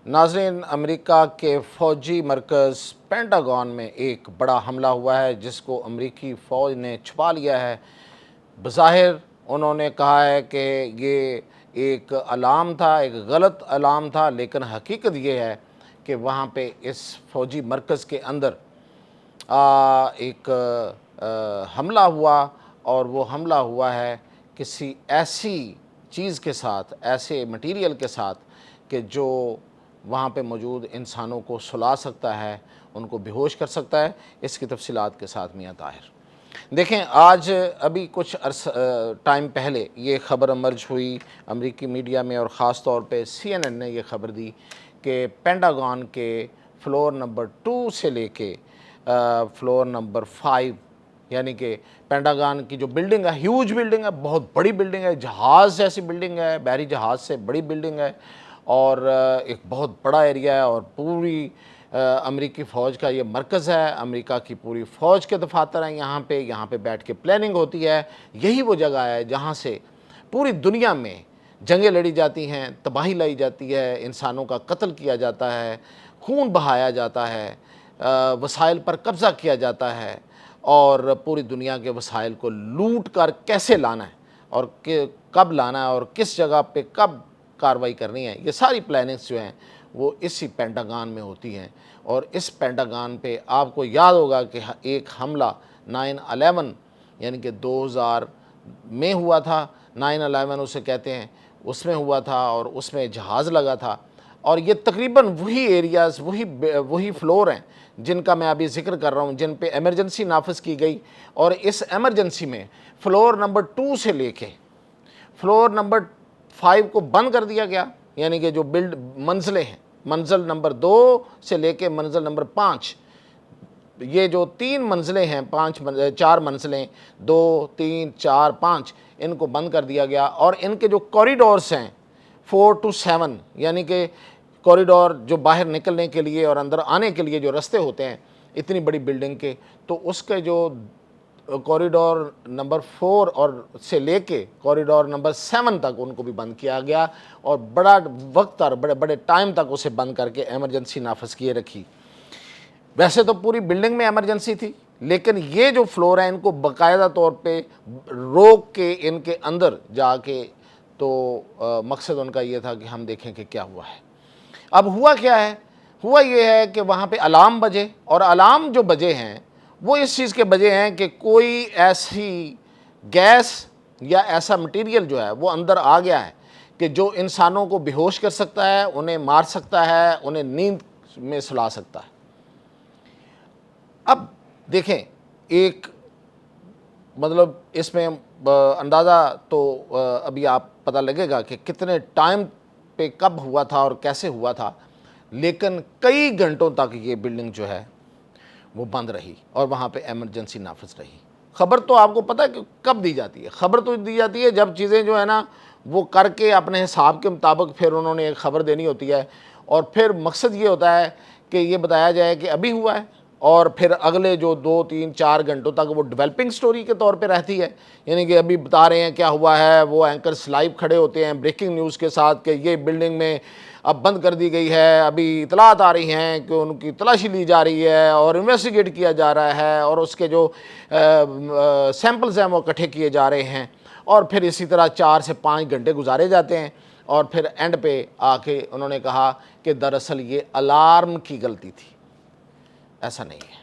ناظرین، امریکہ کے فوجی مرکز پینٹاگون میں ایک بڑا حملہ ہوا ہے جس کو امریکی فوج نے چھپا لیا ہے۔ بظاہر انہوں نے کہا ہے کہ یہ ایک الارم تھا، ایک غلط الارم تھا، لیکن حقیقت یہ ہے کہ وہاں پہ اس فوجی مرکز کے اندر ایک حملہ ہوا، اور وہ حملہ ہوا ہے کسی ایسی چیز کے ساتھ، ایسے مٹیریل کے ساتھ کہ جو وہاں پہ موجود انسانوں کو سلا سکتا ہے، ان کو بے ہوش کر سکتا ہے۔ اس کی تفصیلات کے ساتھ میاں طاہر۔ دیکھیں، آج ابھی کچھ ٹائم پہلے یہ خبر امرج ہوئی امریکی میڈیا میں، اور خاص طور پہ CNN نے یہ خبر دی کہ پینٹاگون کے فلور نمبر 2 سے لے کے فلور نمبر 5، یعنی کہ پینٹاگون کی جو بلڈنگ ہے، ہیوج بلڈنگ ہے، بہت بڑی بلڈنگ ہے، جہاز جیسی بلڈنگ ہے، بحری جہاز سے بڑی بلڈنگ ہے، اور ایک بہت بڑا ایریا ہے، اور پوری امریکی فوج کا یہ مرکز ہے۔ امریکہ کی پوری فوج کے دفاتر ہیں یہاں پہ بیٹھ کے پلاننگ ہوتی ہے۔ یہی وہ جگہ ہے جہاں سے پوری دنیا میں جنگیں لڑی جاتی ہیں، تباہی لائی جاتی ہے، انسانوں کا قتل کیا جاتا ہے، خون بہایا جاتا ہے، وسائل پر قبضہ کیا جاتا ہے، اور پوری دنیا کے وسائل کو لوٹ کر کیسے لانا ہے، اور کب لانا ہے، اور کس جگہ پہ کب کارروائی کرنی ہے، یہ ساری پلاننگز جو ہیں وہ اسی پینٹاگون میں ہوتی ہیں۔ اور اس پینٹاگون پہ آپ کو یاد ہوگا کہ ایک حملہ 9/11 یعنی کہ 2000 میں ہوا تھا، 9/11 اسے کہتے ہیں، اس میں ہوا تھا، اور اس میں جہاز لگا تھا، اور یہ تقریباً وہی ایریاز، وہی فلور ہیں جن کا میں ابھی ذکر کر رہا ہوں، جن پہ ایمرجنسی نافذ کی گئی۔ اور اس ایمرجنسی میں فلور نمبر 2 سے لے کے فلور نمبر 5 کو بند کر دیا گیا، یعنی کہ جو منزلیں ہیں، منزل نمبر 2 سے لے کے منزل نمبر 5، یہ جو 3 منزلیں ہیں، 4 منزلیں، 2 3 4 5، ان کو بند کر دیا گیا۔ اور ان کے جو کوریڈورس ہیں 4 to 7، یعنی کہ کوریڈور جو باہر نکلنے کے لیے اور اندر آنے کے لیے جو رستے ہوتے ہیں اتنی بڑی بلڈنگ کے، تو اس کے جو کوریڈور نمبر 4 اور سے لے کے کوریڈور نمبر 7 تک ان کو بھی بند کیا گیا، اور بڑا وقت اور بڑے ٹائم تک اسے بند کر کے ایمرجنسی نافذ کیے رکھی۔ ویسے تو پوری بلڈنگ میں ایمرجنسی تھی، لیکن یہ جو فلور ہیں ان کو باقاعدہ طور پہ روک کے ان کے اندر جا کے، تو مقصد ان کا یہ تھا کہ ہم دیکھیں کہ کیا ہوا ہے۔ اب ہوا کیا ہے؟ ہوا یہ ہے کہ وہاں پہ الارم بجے، اور الارم جو بجے ہیں وہ اس چیز کے بجے ہیں کہ کوئی ایسی گیس یا ایسا مٹیریل جو ہے وہ اندر آ گیا ہے کہ جو انسانوں کو بے ہوش کر سکتا ہے، انہیں مار سکتا ہے، انہیں نیند میں سلا سکتا ہے۔ اب دیکھیں، ایک مطلب اس میں اندازہ تو ابھی آپ پتہ لگے گا کہ کتنے ٹائم پہ کب ہوا تھا اور کیسے ہوا تھا، لیکن کئی گھنٹوں تک یہ بلڈنگ جو ہے وہ بند رہی، اور وہاں پہ ایمرجنسی نافذ رہی۔ خبر تو آپ کو پتہ ہے کہ کب دی جاتی ہے؟ خبر تو دی جاتی ہے جب چیزیں جو ہے نا وہ کر کے اپنے حساب کے مطابق پھر انہوں نے ایک خبر دینی ہوتی ہے، اور پھر مقصد یہ ہوتا ہے کہ یہ بتایا جائے کہ ابھی ہوا ہے، اور پھر اگلے جو 2 3 4 گھنٹوں تک وہ ڈیولپنگ سٹوری کے طور پہ رہتی ہے، یعنی کہ ابھی بتا رہے ہیں کیا ہوا ہے، وہ اینکرز لائیو کھڑے ہوتے ہیں بریکنگ نیوز کے ساتھ کہ یہ بلڈنگ میں اب بند کر دی گئی ہے، ابھی اطلاعات آ رہی ہیں کہ ان کی تلاشی لی جا رہی ہے، اور انویسٹیگیٹ کیا جا رہا ہے، اور اس کے جو سیمپلز ہیں وہ اکٹھے کیے جا رہے ہیں، اور پھر اسی طرح 4 سے 5 گھنٹے گزارے جاتے ہیں، اور پھر اینڈ پہ آ کے انہوں نے کہا کہ دراصل یہ الارم کی غلطی تھی۔ ایسا نہیں ہے۔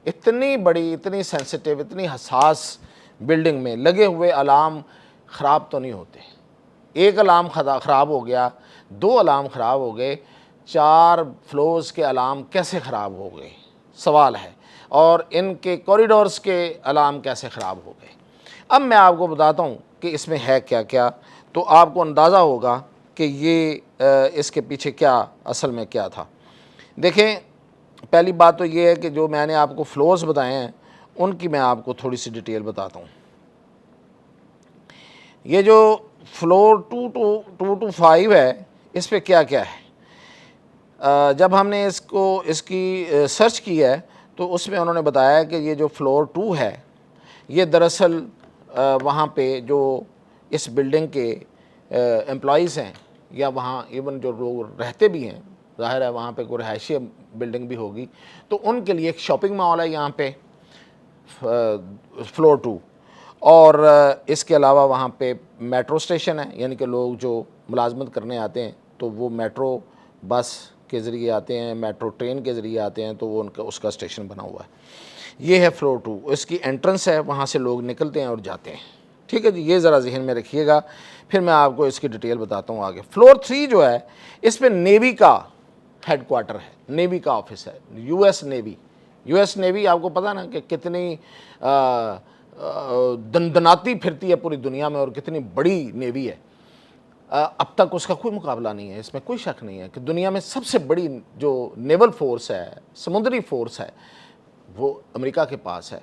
اتنی بڑی، اتنی سینسٹیو، اتنی حساس بلڈنگ میں لگے ہوئے الارم خراب تو نہیں ہوتے۔ ایک الارم خراب ہو گیا، 2 الارم خراب ہو گئے، 4 فلورز کے الارم کیسے خراب ہو گئے سوال ہے، اور ان کے کوریڈورز کے الارم کیسے خراب ہو گئے۔ اب میں آپ کو بتاتا ہوں کہ اس میں ہے کیا کیا، تو آپ کو اندازہ ہوگا کہ یہ اس کے پیچھے کیا اصل میں کیا تھا۔ دیکھیں، پہلی بات تو یہ ہے کہ جو میں نے آپ کو فلورز بتائے ہیں ان کی میں آپ کو تھوڑی سی ڈیٹیل بتاتا ہوں۔ یہ جو فلور 2 to 5 ہے، اس پہ کیا کیا ہے؟ جب ہم نے اس کی سرچ کی ہے تو اس میں انہوں نے بتایا کہ یہ جو فلور 2 ہے یہ دراصل وہاں پہ جو اس بلڈنگ کے امپلائیز ہیں، یا وہاں ایون جو لوگ رہتے بھی ہیں، ظاہر ہے وہاں پہ کوئی رہائشی بلڈنگ بھی ہوگی، تو ان کے لیے ایک شاپنگ مال ہے یہاں پہ فلور 2، اور اس کے علاوہ وہاں پہ میٹرو اسٹیشن ہے، یعنی کہ لوگ جو ملازمت کرنے آتے ہیں تو وہ میٹرو بس کے ذریعے آتے ہیں، میٹرو ٹرین کے ذریعے آتے ہیں، تو وہ ان کا اس کا اسٹیشن بنا ہوا ہے۔ یہ ہے فلور 2، اس کی انٹرنس ہے، وہاں سے لوگ نکلتے ہیں اور جاتے ہیں۔ ٹھیک ہے جی، یہ ذرا ذہن میں رکھیے گا، پھر میں آپ کو اس کی ڈیٹیل بتاتا ہوں آگے۔ فلور 3 جو ہے اس پہ نیوی کا ہیڈ کوارٹر ہے، نیوی کا آفس ہے، U S navy. U S navy آپ کو پتہ نا کہ کتنی دندناتی پھرتی ہے پوری دنیا میں، اور کتنی بڑی نیوی ہے۔ اب تک اس کا کوئی مقابلہ نہیں ہے، اس میں کوئی شک نہیں ہے کہ دنیا میں سب سے بڑی جو نیول فورس ہے، سمندری فورس ہے، وہ امریکہ کے پاس ہے۔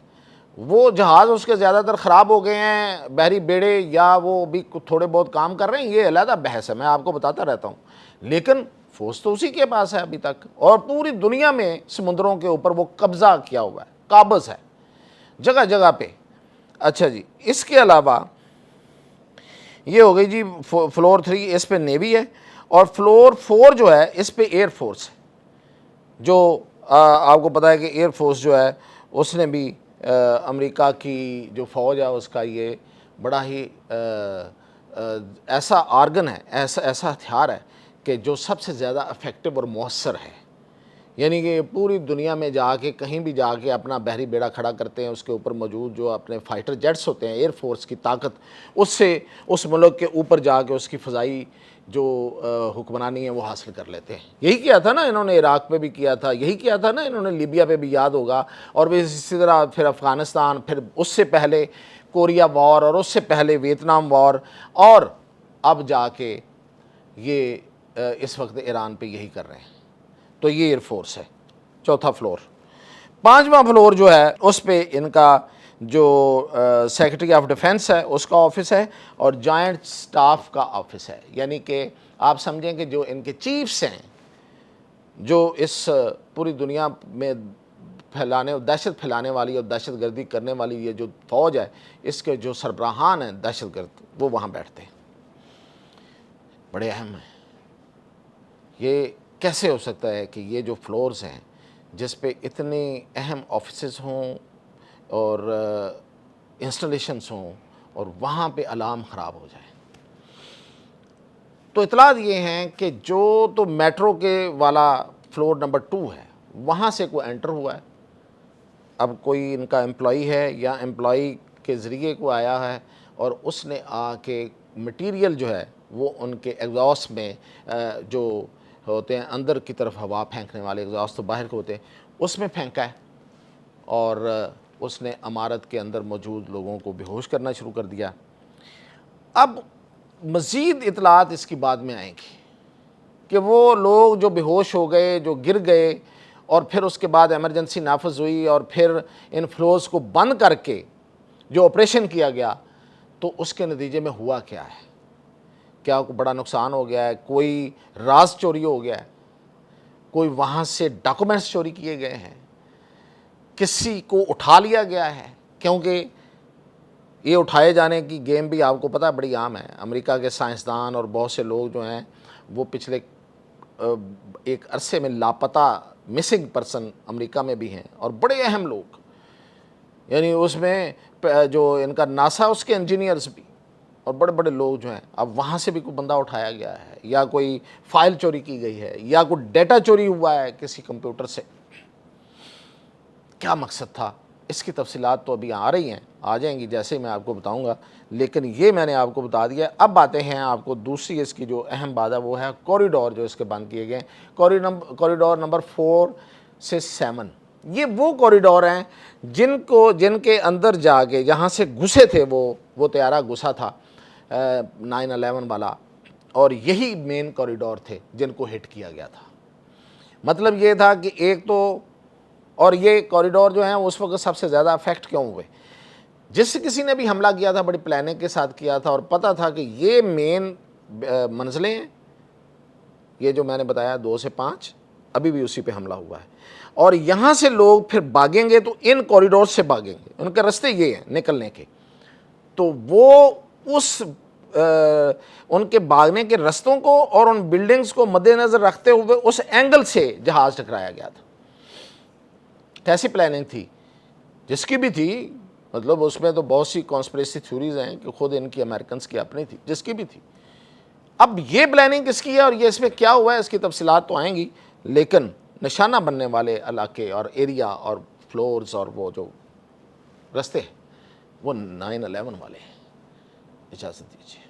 وہ جہاز اس کے زیادہ تر خراب ہو گئے ہیں، بحری بیڑے، یا وہ بھی تھوڑے بہت کام کر رہے ہیں، یہ علیحدہ بحث ہے، میں آپ کو بتاتا رہتا ہوں، لیکن فورس تو اسی کے پاس ہے ابھی تک، اور پوری دنیا میں سمندروں کے اوپر وہ قبضہ کیا ہوا ہے، قابض ہے جگہ جگہ پہ۔ اچھا جی، اس کے علاوہ یہ ہو گئی جی فلور 3، اس پہ نیوی ہے، اور فلور 4 جو ہے اس پہ ایئر فورس ہے، جو آپ کو پتہ ہے کہ ایئر فورس جو ہے اس نے بھی امریکہ کی جو فوج ہے اس کا یہ بڑا ہی ایسا آرگن ہے، ایسا ہتھیار ہے کہ جو سب سے زیادہ افیکٹو اور مؤثر ہے، یعنی کہ پوری دنیا میں جا کے کہیں بھی جا کے اپنا بحری بیڑا کھڑا کرتے ہیں، اس کے اوپر موجود جو اپنے فائٹر جیٹس ہوتے ہیں، ایئر فورس کی طاقت، اس سے اس ملک کے اوپر جا کے اس کی فضائی جو حکمرانی ہے وہ حاصل کر لیتے ہیں۔ یہی کیا تھا نا انہوں نے عراق پہ بھی کیا تھا، یہی کیا تھا نا انہوں نے لیبیا پہ بھی، یاد ہوگا، اور بھی اسی طرح پھر افغانستان، پھر اس سے پہلے کوریا وار، اور اس سے پہلے ویتنام وار، اور اب جا کے یہ اس وقت ایران پہ یہی کر رہے ہیں۔ تو یہ ایئر فورس ہے، چوتھا فلور۔ پانچواں فلور جو ہے اس پہ ان کا جو سیکرٹری آف ڈیفنس ہے اس کا آفس ہے، اور جوائنٹ سٹاف کا آفس ہے، یعنی کہ آپ سمجھیں کہ جو ان کے چیفز ہیں، جو اس پوری دنیا میں دہشت پھیلانے والی اور دہشت گردی کرنے والی یہ جو فوج ہے، اس کے جو سربراہان ہیں دہشت گرد، وہ وہاں بیٹھتے ہیں، بڑے اہم ہیں۔ یہ کیسے ہو سکتا ہے کہ یہ جو فلورز ہیں جس پہ اتنے اہم آفیسز ہوں اور انسٹالیشنز ہوں، اور وہاں پہ الارم خراب ہو جائے؟ تو اطلاعات یہ ہیں کہ جو تو میٹرو کے والا فلور نمبر 2 ہے، وہاں سے کوئی انٹر ہوا ہے، اب کوئی ان کا امپلائی ہے یا امپلائی کے ذریعے کو آیا ہے، اور اس نے آ کے مٹیریل جو ہے وہ ان کے ایگزاسٹ میں جو ہوتے ہیں اندر کی طرف ہوا پھینکنے والے ایگزاسٹ تو باہر کے ہوتے ہیں، اس میں پھینکا ہے، اور اس نے عمارت کے اندر موجود لوگوں کو بے ہوش کرنا شروع کر دیا۔ اب مزید اطلاعات اس کی بعد میں آئیں گی کہ وہ لوگ جو بے ہوش ہو گئے، جو گر گئے، اور پھر اس کے بعد ایمرجنسی نافذ ہوئی، اور پھر ان فلوز کو بند کر کے جو آپریشن کیا گیا، تو اس کے نتیجے میں ہوا کیا ہے؟ کیا بڑا نقصان ہو گیا ہے؟ کوئی راز چوری ہو گیا ہے؟ کوئی وہاں سے ڈاکومنٹس چوری کیے گئے ہیں؟ کسی کو اٹھا لیا گیا ہے؟ کیونکہ یہ اٹھائے جانے کی گیم بھی آپ کو پتہ ہے بڑی عام ہے۔ امریکہ کے سائنسدان اور بہت سے لوگ جو ہیں وہ پچھلے ایک عرصے میں لاپتہ مسنگ پرسن امریکہ میں بھی ہیں، اور بڑے اہم لوگ، یعنی اس میں جو ان کا ناسا اس کے انجینئرز بھی، اور بڑے بڑے لوگ جو ہیں، اب وہاں سے بھی کوئی بندہ اٹھایا گیا ہے، یا کوئی فائل چوری کی گئی ہے، یا کوئی ڈیٹا چوری ہوا ہے کسی کمپیوٹر سے۔ کیا مقصد تھا؟ اس کی تفصیلات تو ابھی آ رہی ہیں، آ جائیں گی جیسے ہی میں آپ کو بتاؤں گا، لیکن یہ میں نے آپ کو بتا دیا۔ اب باتیں ہیں آپ کو دوسری اس کی جو اہم بات ہے وہ ہے کوریڈور جو اس کے بند کیے گئے ہیں، کوریڈور نمبر 4 سے 7۔ یہ وہ کوریڈور ہیں جن کے اندر جا کے جہاں سے گھسے تھے وہ طیارہ گھسا تھا 9/11 والا، اور یہی مین کوریڈور تھے جن کو ہٹ کیا گیا تھا۔ مطلب یہ تھا کہ ایک تو، اور یہ کوریڈور جو ہیں اس وقت سب سے زیادہ افیکٹ کیوں ہوئے؟ جس کسی نے بھی حملہ کیا تھا بڑی پلاننگ کے ساتھ کیا تھا، اور پتہ تھا کہ یہ مین منزلیں ہیں، یہ جو میں نے بتایا 2 سے 5، ابھی بھی اسی پہ حملہ ہوا ہے، اور یہاں سے لوگ پھر بھاگیں گے تو ان کوریڈور سے بھاگیں گے، ان کے راستے یہ ہیں نکلنے کے۔ تو وہ اس ان کے بھاگنے کے رستوں کو اور ان بلڈنگز کو مد نظر رکھتے ہوئے اس اینگل سے جہاز ٹکرایا گیا تھا. کیسی پلاننگ تھی جس کی بھی تھی, مطلب اس میں تو بہت سی کانسپریسی تھیوریز ہیں کہ خود ان کی امریکنز کی اپنی تھی, جس کی بھی تھی. اب یہ پلاننگ کس کی ہے اور یہ اس میں کیا ہوا ہے اس کی تفصیلات تو آئیں گی, لیکن نشانہ بننے والے علاقے اور ایریا اور فلورز اور وہ جو رستے ہیں وہ 9/11 والے ہیں. اجازت دیجیے.